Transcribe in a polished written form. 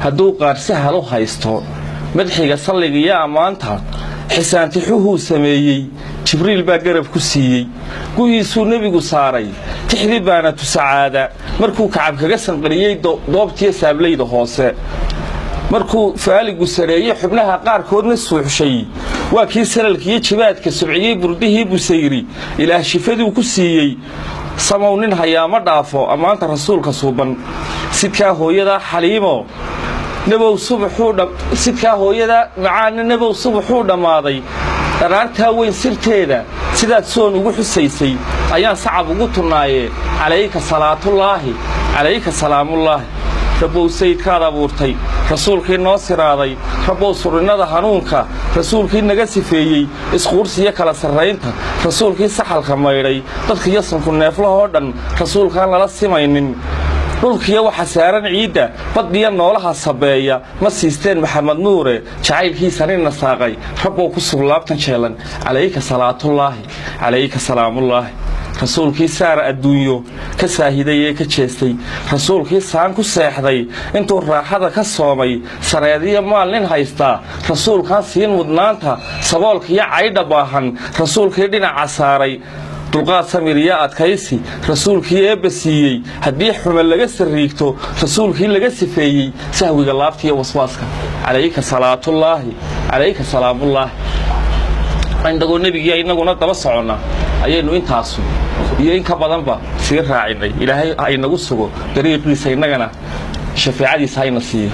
hadduu qaar sahal u haysto madxiga salligiyo ammaanta xisaantixuhuu sameeyey jibriil baa garab ku siiyey guhiisuu nebigu saaray tixdi baana tusacaada markuu kacab kaga sanqariyey doobtiyo saablayda hoose markuu faaligu sareeyey xubnaha qaarkoodna suuxshay waa kii salalkiyo jibaadka subciyey burdihii busayri ilaah shifaduu ku siiyey samow nin hayaa ma dhaafo ammaanta rasuulka suuban sidkaa hooyadaa xaliimo sidkaa hooyada macaana nabow subaxuu dhammaaday dharaartaa weyn sirteeda sidaad soon ugu xusaysay ayaan sacab ugu tunnaaye calayka salaatullaahi calayka salaamullaahi rabbow sayidkaad abuurtay rasuulkii noo siraaday rabbow surinnada hanuunka rasuulkii naga sifeeyey isquursiyo kala sarraynta rasuulkii saxalka maydhay dadkiyo sanku neeflahoo dhan rasuulkaan lala simaynin dhulkiyo waxa saaran ciidda baddiya noolaha sabeeya ma siisteen maxamed nuure jacaylkiisa ninna saaqay rabbow ku suglaabtan jeelan calayka salaatullaahi calayka salaamullaahi rasuulkii saara adduunyo ka saahiday ee ka jeestay rasuulkii saan ku seexday intuu raaxada ka soomay sareediyo maal nin haystaa rasuulkaan siin mudnaanta saboolkiyo caydha baahan rasuulkii dhinaca saaray dulqaad samir iyo adkaysi rasuulkii eebba siiyey haddii xume laga sariigto rasuulkii laga sifeeyey sahwiga laabtiiyo waswaaska calayka salaatullaahi calayka salaamullaahi indagoo nebigii inaguna daba soconna ayaynu intaasu iyo in ka badanba sii raacinay ilaahay ha inagu sugo dariiqiisa innagana shafeecadiisa hayna siiyo